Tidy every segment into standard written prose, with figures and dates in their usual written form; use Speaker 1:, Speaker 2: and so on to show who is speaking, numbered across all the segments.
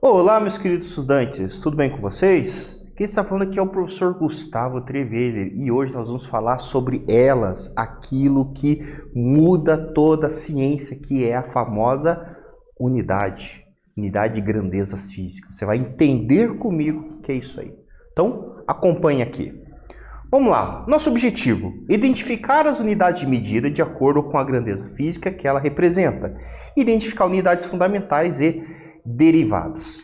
Speaker 1: Olá, meus queridos estudantes, tudo bem com vocês? Quem está falando aqui é o professor Gustavo Treveller e hoje nós vamos falar sobre elas, aquilo que muda toda a ciência, que é a famosa unidade de grandezas físicas. Você vai entender comigo o que é isso aí. Então, acompanhe aqui. Vamos lá, nosso objetivo: identificar as unidades de medida de acordo com a grandeza física que ela representa, identificar unidades fundamentais e derivadas.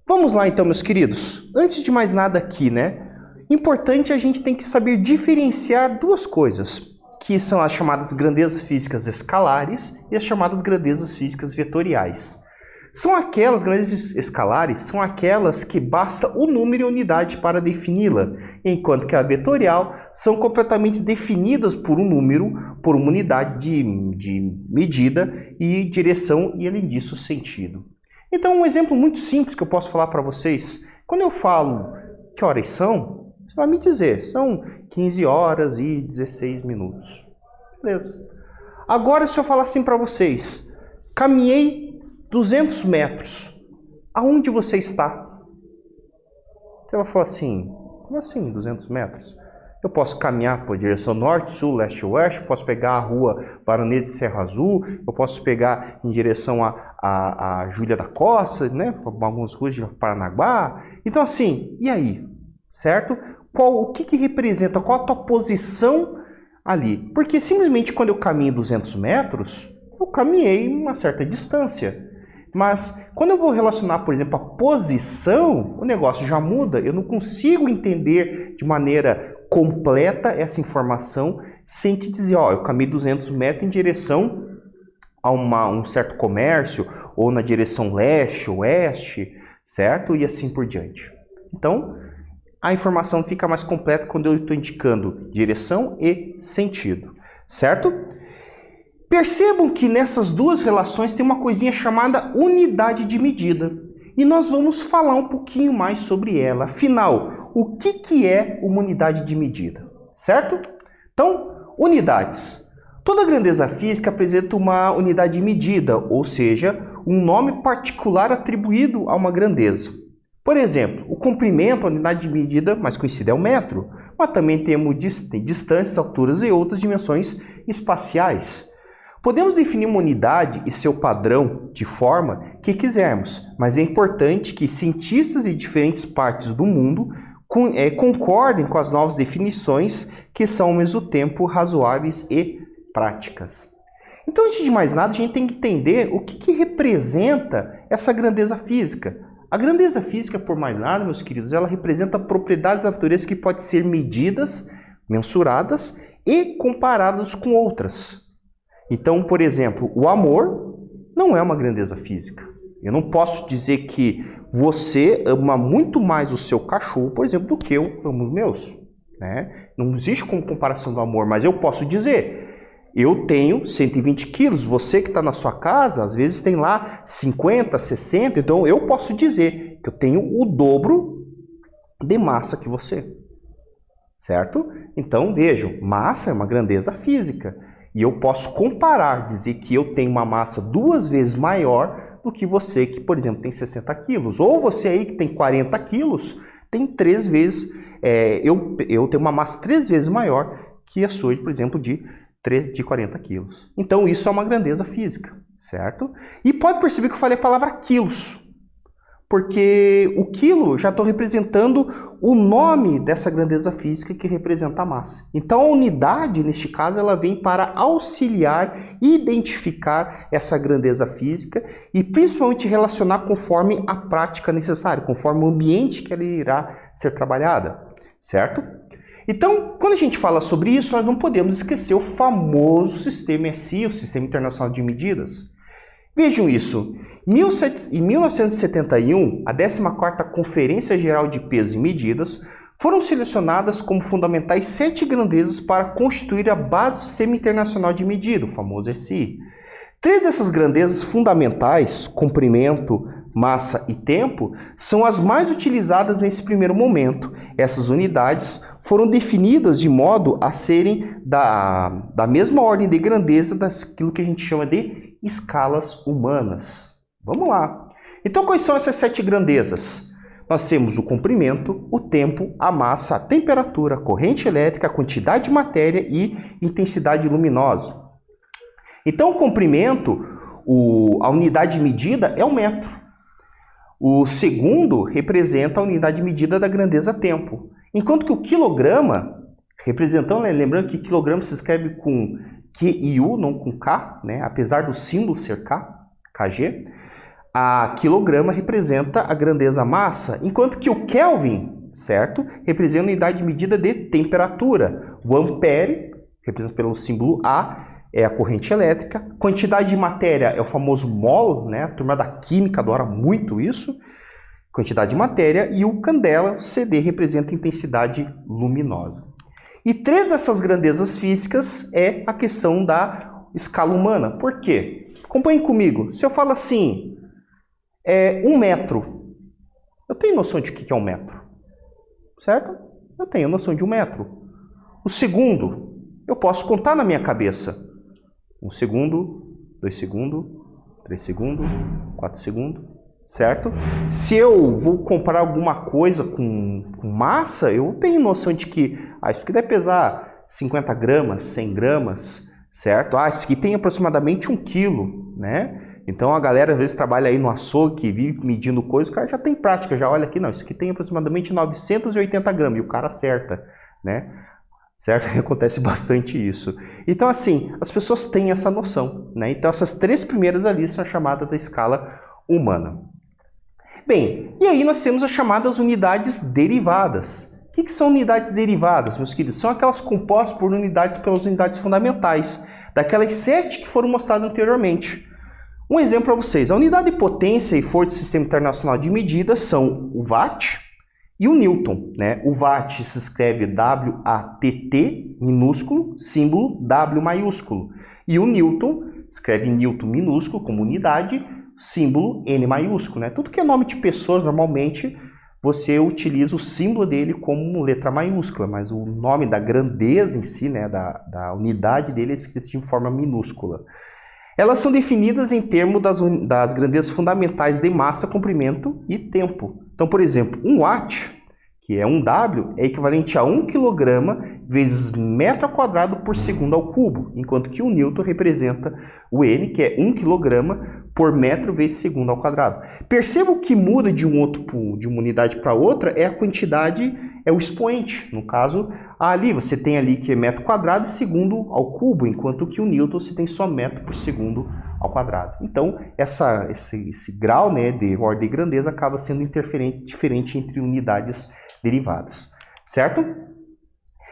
Speaker 1: Vamos lá então, meus queridos. Antes de mais nada aqui, importante a gente tem que saber diferenciar duas coisas, que são as chamadas grandezas físicas escalares e as chamadas grandezas físicas vetoriais. Grandezas escalares são aquelas que basta o número e a unidade para defini-la, enquanto que a vetorial são completamente definidas por um número, por uma unidade de medida e direção e, além disso, sentido. Então, um exemplo muito simples que eu posso falar para vocês, quando eu falo que horas são, você vai me dizer, são 15 horas e 16 minutos. Beleza. Agora, se eu falar assim para vocês, caminhei 200 metros, aonde você está? Você vai falar assim, como assim 200 metros? Eu posso caminhar para a direção norte, sul, leste, oeste, posso pegar a rua Baronesa de Serra Azul, eu posso pegar em direção a Júlia da Costa, algumas ruas de Paranaguá. Então assim, e aí? Certo? O que representa, qual a tua posição ali? Porque simplesmente quando eu caminho 200 metros, eu caminhei uma certa distância. Mas quando eu vou relacionar, por exemplo, a posição, o negócio já muda. Eu não consigo entender de maneira completa essa informação sem te dizer, eu caminhei 200 metros em direção a um certo comércio, ou na direção leste, oeste, certo? E assim por diante. Então, a informação fica mais completa quando eu estou indicando direção e sentido, certo? Percebam que nessas duas relações tem uma coisinha chamada unidade de medida. E nós vamos falar um pouquinho mais sobre ela. Afinal, o que é uma unidade de medida? Certo? Então, unidades. Toda grandeza física apresenta uma unidade de medida, ou seja, um nome particular atribuído a uma grandeza. Por exemplo, o comprimento, a unidade de medida mais conhecida é o metro, mas também temos distâncias, alturas e outras dimensões espaciais. Podemos definir uma unidade e seu padrão de forma que quisermos, mas é importante que cientistas de diferentes partes do mundo concordem com as novas definições que são ao mesmo tempo razoáveis e práticas. Então, antes de mais nada, a gente tem que entender o que representa essa grandeza física. A grandeza física, por mais nada, meus queridos, ela representa propriedades da natureza que podem ser medidas, mensuradas e comparadas com outras. Então, por exemplo, o amor não é uma grandeza física. Eu não posso dizer que você ama muito mais o seu cachorro, por exemplo, do que eu amo os meus. Não existe como comparação do amor, mas eu posso dizer, eu tenho 120 quilos, você que está na sua casa, às vezes tem lá 50, 60, então eu posso dizer que eu tenho o dobro de massa que você. Certo? Então, vejam, massa é uma grandeza física. E eu posso comparar, dizer que eu tenho uma massa 2 vezes maior do que você que, por exemplo, tem 60 quilos. Ou você aí que tem 40 quilos, tem 3 vezes, eu tenho uma massa 3 vezes maior que a sua, por exemplo, de 40 quilos. Então isso é uma grandeza física, certo? E pode perceber que eu falei a palavra quilos, porque o quilo já estou representando o nome dessa grandeza física que representa a massa. Então a unidade, neste caso, ela vem para auxiliar e identificar essa grandeza física e principalmente relacionar conforme a prática necessária, conforme o ambiente que ela irá ser trabalhada, certo? Então, quando a gente fala sobre isso, nós não podemos esquecer o famoso sistema SI, o Sistema Internacional de Medidas. Vejam isso, em 1971, a 14ª Conferência Geral de Pesos e Medidas foram selecionadas como fundamentais 7 grandezas para constituir a base do Sistema Internacional de Medida, o famoso SI. 3 dessas grandezas fundamentais, comprimento, massa e tempo, são as mais utilizadas nesse primeiro momento. Essas unidades foram definidas de modo a serem da mesma ordem de grandeza daquilo que a gente chama de escalas humanas. Vamos lá. Então, quais são essas 7 grandezas? Nós temos o comprimento, o tempo, a massa, a temperatura, a corrente elétrica, a quantidade de matéria e intensidade luminosa. Então, o comprimento, a unidade medida é o metro. O segundo representa a unidade medida da grandeza tempo. Enquanto que o quilograma, representando, lembrando que quilograma se escreve com Q e U, não com K, né? Apesar do símbolo ser K, KG, a quilograma representa a grandeza massa, enquanto que o Kelvin, certo? Representa a unidade medida de temperatura. O ampere, representado pelo símbolo A, é a corrente elétrica. Quantidade de matéria é o famoso mol, né? A turma da química adora muito isso. Quantidade de matéria. E o candela, CD, representa a intensidade luminosa. E 3 dessas grandezas físicas é a questão da escala humana. Por quê? Acompanhem comigo. Se eu falo assim, 1 metro, eu tenho noção de o que é 1 metro, certo? Eu tenho noção de 1 metro. O segundo, eu posso contar na minha cabeça. 1 segundo, 2 segundos, 3 segundos, 4 segundos, certo? Se eu vou comprar alguma coisa com massa, eu tenho noção de que isso aqui deve pesar 50 gramas, 100 gramas, certo? Isso aqui tem aproximadamente 1 quilo, né? Então a galera às vezes trabalha aí no açougue, que vive medindo coisas, o cara já tem prática, já olha aqui, não, isso aqui tem aproximadamente 980 gramas, e o cara acerta, né? Certo? Acontece bastante isso. Então assim, as pessoas têm essa noção, né? Então essas 3 primeiras ali são chamadas da escala humana. Bem, e aí nós temos as chamadas unidades derivadas. O que são unidades derivadas, meus queridos? São aquelas compostas por unidades pelas unidades fundamentais, daquelas 7 que foram mostradas anteriormente. Um exemplo para vocês, a unidade de potência e força do Sistema Internacional de Medidas são o watt e o newton, né? O watt se escreve W-A-T-T, minúsculo, símbolo W maiúsculo. E o newton, escreve newton minúsculo como unidade, símbolo N maiúsculo, né? Tudo que é nome de pessoas, normalmente, você utiliza o símbolo dele como letra maiúscula, mas o nome da grandeza em si, né, da unidade dele é escrito de forma minúscula. Elas são definidas em termos das grandezas fundamentais de massa, comprimento e tempo. Então, por exemplo, 1 watt, que é 1 W, é equivalente a 1 kg vezes metro quadrado por segundo ao cubo, enquanto que o newton representa o N, que é 1 kg por metro vezes segundo ao quadrado. Perceba o que muda de uma unidade para outra é a quantidade, é o expoente. No caso, ali você tem ali que é metro quadrado e segundo ao cubo, enquanto que o newton você tem só metro por segundo ao quadrado. Então, esse grau, né, de ordem de grandeza acaba sendo diferente entre unidades derivadas, certo?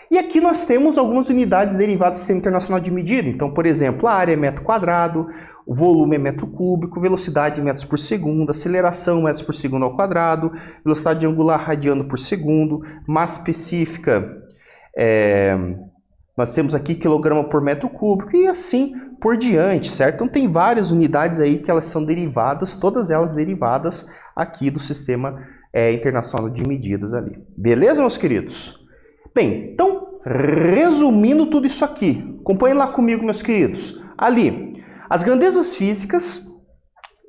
Speaker 1: E aqui nós temos algumas unidades derivadas do Sistema Internacional de Medida. Então, por exemplo, a área é metro quadrado, o volume é metro cúbico, velocidade metros por segundo, aceleração metros por segundo ao quadrado, velocidade angular radiano por segundo, massa específica, nós temos aqui quilograma por metro cúbico e assim por diante, certo? Então tem várias unidades aí que elas são derivadas, todas elas derivadas aqui do Sistema Internacional de Medidas ali. Beleza, meus queridos? Bem, então, resumindo tudo isso aqui, acompanhem lá comigo, meus queridos. Ali, as grandezas físicas,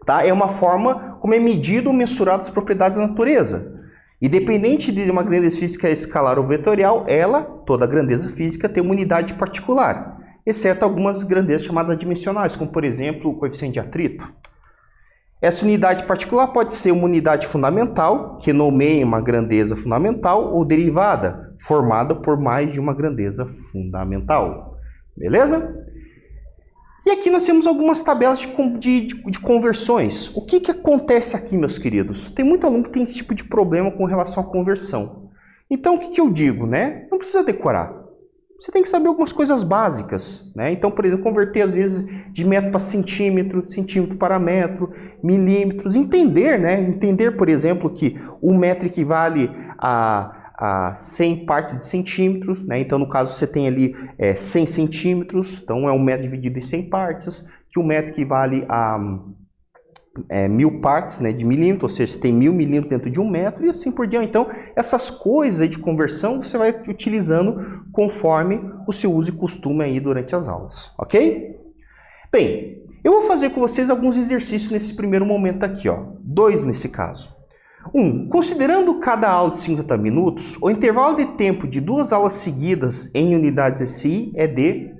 Speaker 1: tá, é uma forma como é medido ou mensurado as propriedades da natureza. Independente de uma grandeza física escalar ou vetorial, toda grandeza física tem uma unidade particular, exceto algumas grandezas chamadas dimensionais, como por exemplo o coeficiente de atrito. Essa unidade particular pode ser uma unidade fundamental, que nomeia uma grandeza fundamental, ou derivada, formada por mais de uma grandeza fundamental. Beleza? E aqui nós temos algumas tabelas de conversões. O que acontece aqui, meus queridos? Tem muito aluno que tem esse tipo de problema com relação à conversão. Então, o que eu digo, né? Não precisa decorar. Você tem que saber algumas coisas básicas, né? Então, por exemplo, converter às vezes de metro para centímetro, centímetro para metro, milímetros. Entender, né? Entender, por exemplo, que 1 metro equivale a 100 partes de centímetros, né? Então, no caso, você tem ali 100 centímetros, então é 1 metro dividido em 100 partes, que 1 metro equivale a 1000 partes, né, de milímetro, ou seja, você tem 1000 milímetros dentro de 1 metro e assim por diante. Então, essas coisas aí de conversão você vai utilizando conforme o seu uso e costume aí durante as aulas, ok? Bem, Eu vou fazer com vocês alguns exercícios nesse primeiro momento aqui, ó. 2 nesse caso. 1. Considerando cada aula de 50 minutos, o intervalo de tempo de 2 aulas seguidas em unidades SI é de...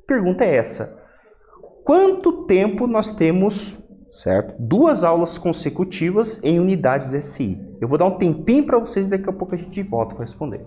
Speaker 1: Pergunta é essa. Quanto tempo nós temos, certo? 2 aulas consecutivas em unidades SI. Eu vou dar um tempinho para vocês e daqui a pouco a gente volta para responder.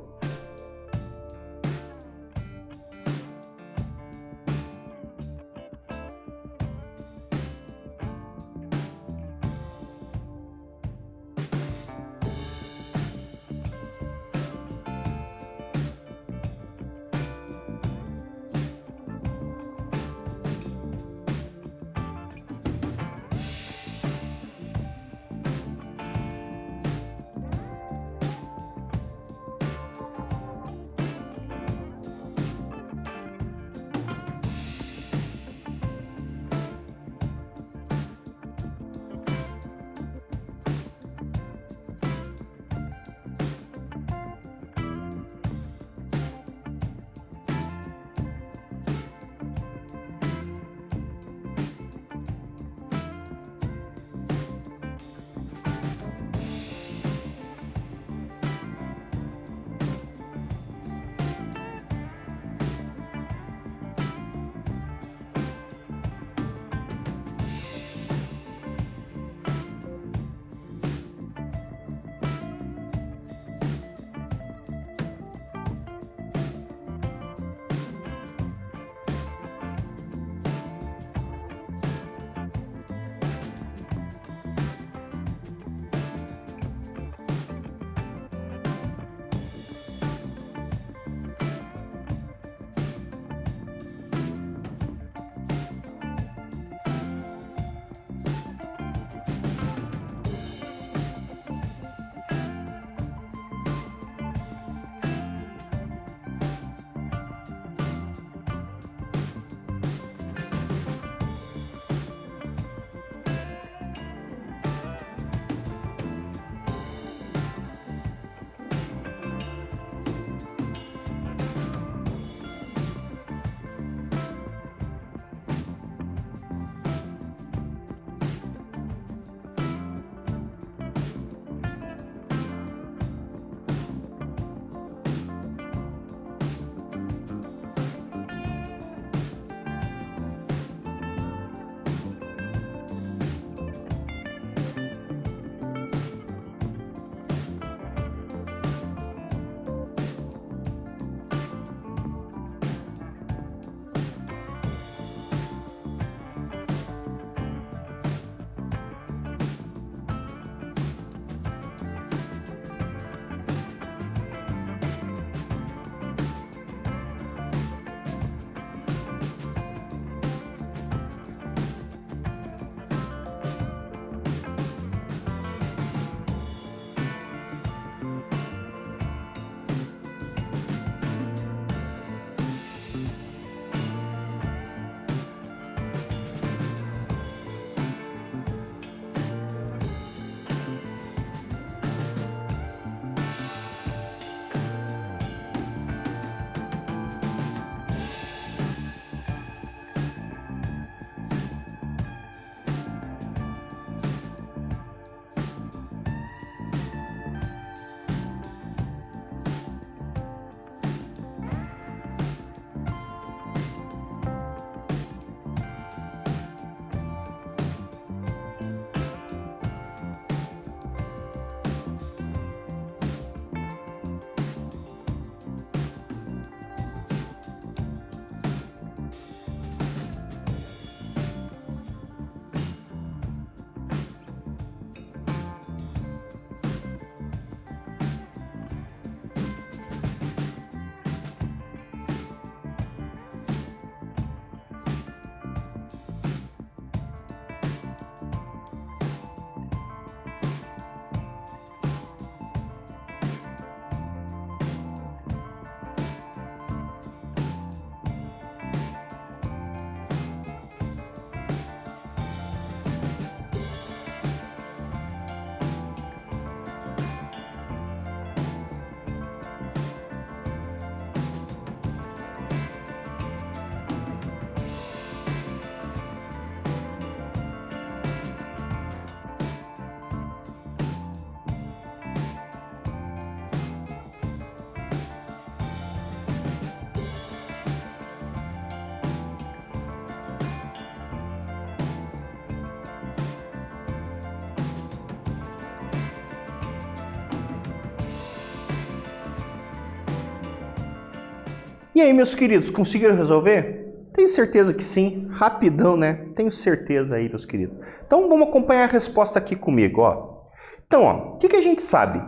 Speaker 1: E aí, meus queridos, conseguiram resolver? Tenho certeza que sim. Rapidão, né? Tenho certeza aí, meus queridos. Então, vamos acompanhar a resposta aqui comigo, ó. Então, ó, o que a gente sabe?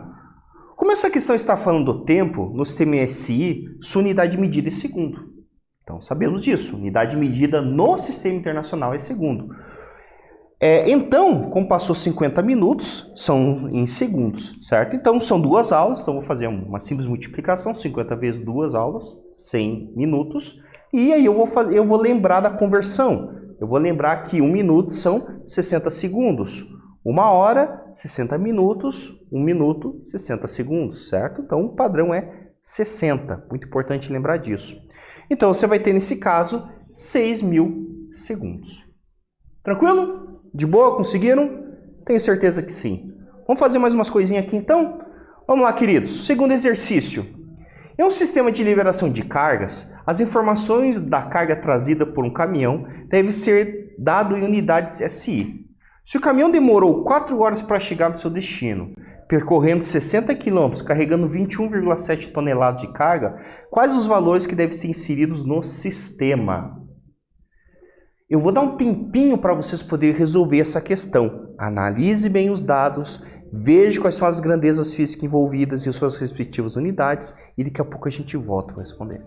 Speaker 1: Como essa questão está falando do tempo, no sistema SI, sua unidade medida é segundo. Então, sabemos disso. Unidade medida no sistema internacional é segundo. Então, como passou 50 minutos, são em segundos, certo? Então, são 2 aulas, então vou fazer uma simples multiplicação, 50 vezes 2 aulas, 100 minutos, e aí eu vou lembrar da conversão. Eu vou lembrar que 1 minuto são 60 segundos, 1 hora, 60 minutos, 1 minuto, 60 segundos, certo? Então, o padrão é 60, muito importante lembrar disso. Então, você vai ter, nesse caso, 6.000 segundos. Tranquilo? De boa? Conseguiram? Tenho certeza que sim. Vamos fazer mais umas coisinhas aqui então? Vamos lá, queridos. Segundo exercício. Em um sistema de liberação de cargas, as informações da carga trazida por um caminhão devem ser dado em unidades SI. Se o caminhão demorou 4 horas para chegar no seu destino, percorrendo 60 km, carregando 21,7 toneladas de carga, quais os valores que devem ser inseridos no sistema? Eu vou dar um tempinho para vocês poderem resolver essa questão. Analise bem os dados, veja quais são as grandezas físicas envolvidas e suas respectivas unidades e daqui a pouco a gente volta a responder.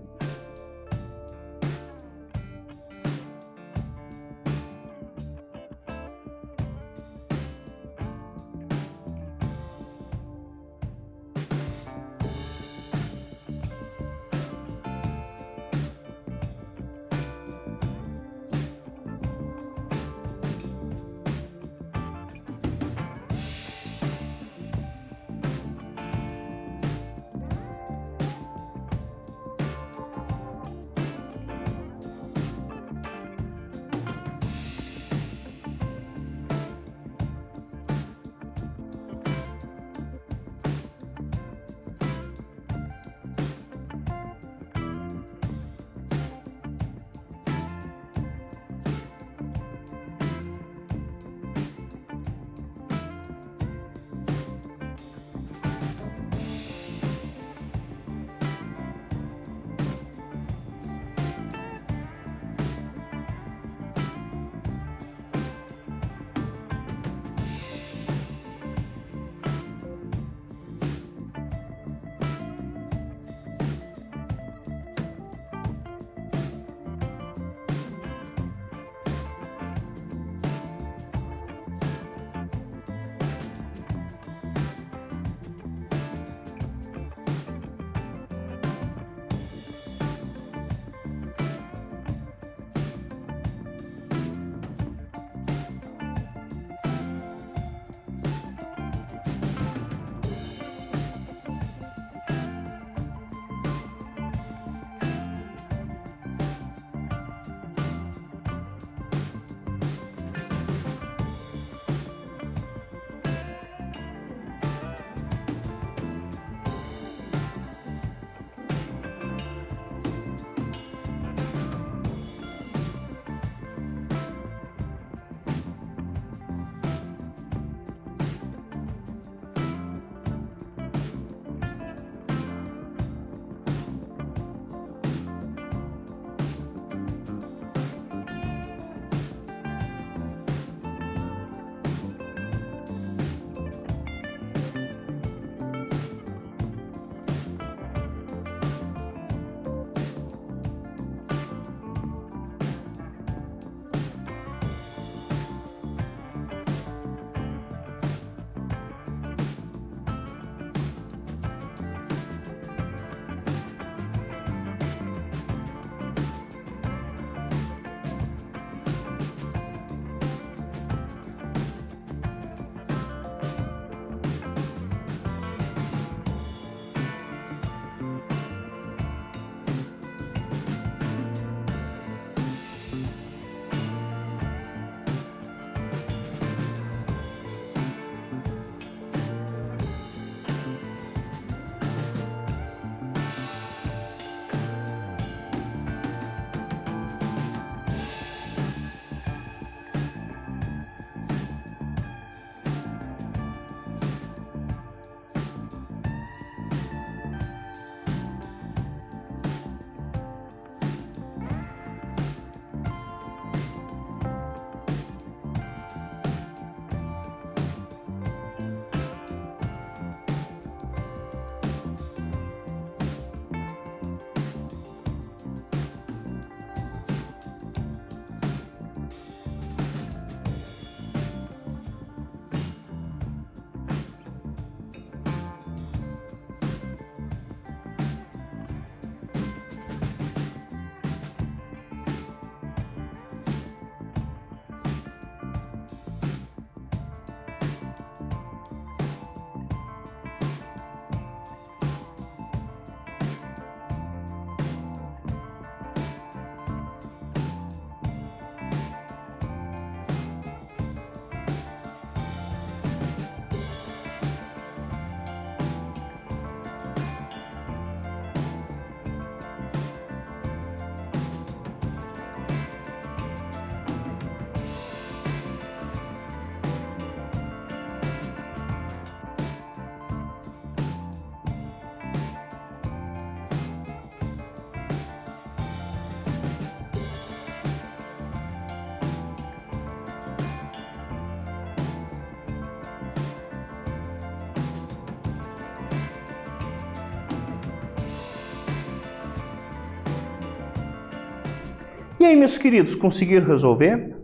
Speaker 1: aí, meus queridos, conseguiram resolver?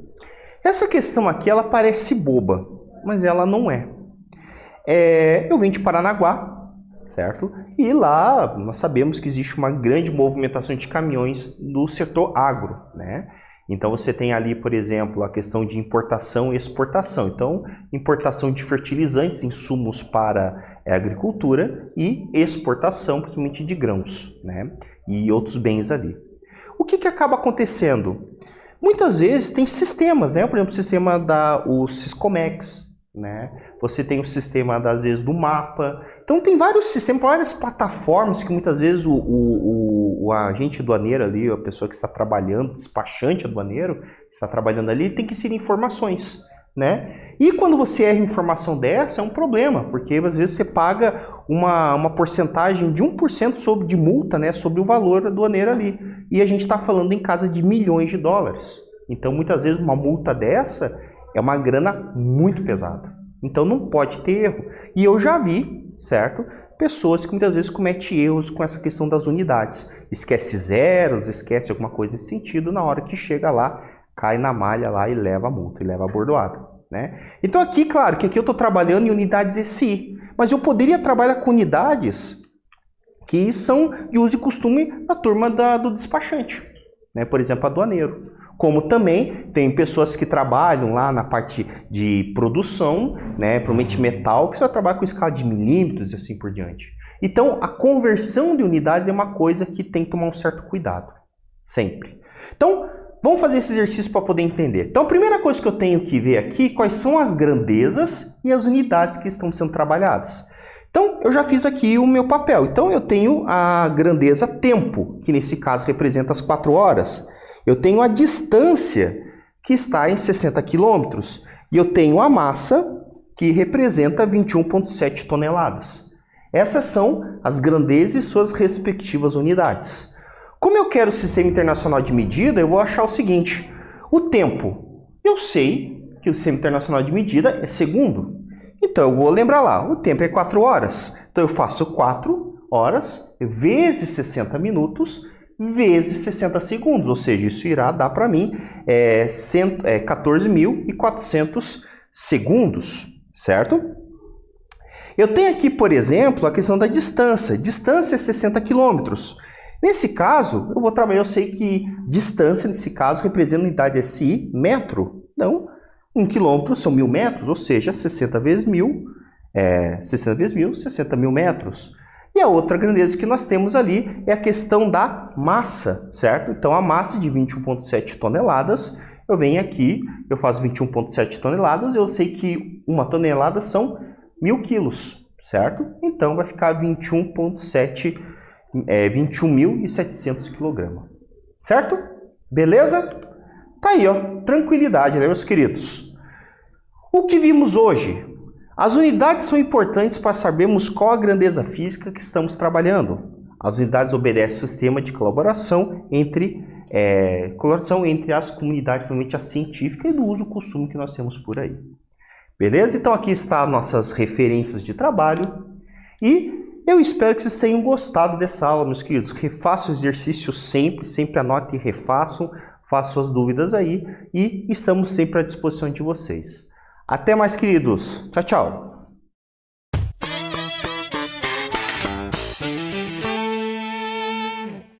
Speaker 1: Essa questão aqui, ela parece boba, mas ela não é. Eu vim de Paranaguá, certo? E lá nós sabemos que existe uma grande movimentação de caminhões do setor agro, né? Então você tem ali, por exemplo, a questão de importação e exportação. Então, importação de fertilizantes, insumos para a agricultura e exportação, principalmente de grãos, né? E outros bens ali. O que acaba acontecendo? Muitas vezes tem sistemas, né? Por exemplo, o sistema o Siscomex, né? Você tem o sistema, às vezes, do mapa. Então tem vários sistemas, várias plataformas que muitas vezes o agente aduaneiro ali, a pessoa que está trabalhando, despachante aduaneiro, que está trabalhando ali, tem que inserir informações, né? E quando você erra informação dessa, é um problema, porque às vezes você paga uma porcentagem de 1% de multa, né, sobre o valor aduaneiro ali. E a gente está falando em casa de milhões de dólares. Então, muitas vezes, uma multa dessa é uma grana muito pesada. Então, não pode ter erro. E eu já vi, certo? Pessoas que muitas vezes cometem erros com essa questão das unidades. Esquece zeros, esquece alguma coisa nesse sentido, na hora que chega lá, cai na malha lá e leva a multa, e leva a bordoada, né? Então aqui, claro, que aqui eu estou trabalhando em unidades ECI, mas eu poderia trabalhar com unidades que são de uso e costume da turma do despachante, né? Por exemplo, aduaneiro. Como também tem pessoas que trabalham lá na parte de produção, né, provavelmente metal, que você vai trabalhar com escala de milímetros e assim por diante. Então, a conversão de unidades é uma coisa que tem que tomar um certo cuidado, sempre. Então, vamos fazer esse exercício para poder entender. Então, a primeira coisa que eu tenho que ver aqui, quais são as grandezas e as unidades que estão sendo trabalhadas. Então, eu já fiz aqui o meu papel. Então, eu tenho a grandeza tempo, que nesse caso representa as 4 horas. Eu tenho a distância, que está em 60 km, e eu tenho a massa, que representa 21,7 toneladas. Essas são as grandezas e suas respectivas unidades. Como eu quero o Sistema Internacional de Medida, eu vou achar o seguinte: o tempo. Eu sei que o Sistema Internacional de Medida é segundo. Então, eu vou lembrar lá, o tempo é 4 horas. Então, eu faço 4 horas vezes 60 minutos, vezes 60 segundos, ou seja, isso irá dar para mim 14.400 segundos, certo? Eu tenho aqui, por exemplo, a questão da distância. Distância é 60 km. Nesse caso, eu vou trabalhar, eu sei que distância, nesse caso, representa unidade SI, metro. Então, 1 quilômetro são 1.000 metros, ou seja, 60 vezes 1.000, 60 mil metros. E a outra grandeza que nós temos ali é a questão da massa, certo? Então, a massa de 21,7 toneladas, eu venho aqui, eu faço 21,7 toneladas, eu sei que 1 tonelada são 1.000 quilos, certo? Então, vai ficar 21.700 kg, certo? Beleza? Tá aí, ó, tranquilidade, né, meus queridos? O que vimos hoje? As unidades são importantes para sabermos qual a grandeza física que estamos trabalhando. As unidades obedecem ao sistema de colaboração entre as comunidades, principalmente a científica, e do uso e costume que nós temos por aí. Beleza? Então aqui estão nossas referências de trabalho e eu espero que vocês tenham gostado dessa aula, meus queridos. Refaçam o exercício sempre anotem e refaçam, façam suas dúvidas aí e estamos sempre à disposição de vocês. Até mais, queridos. Tchau, tchau.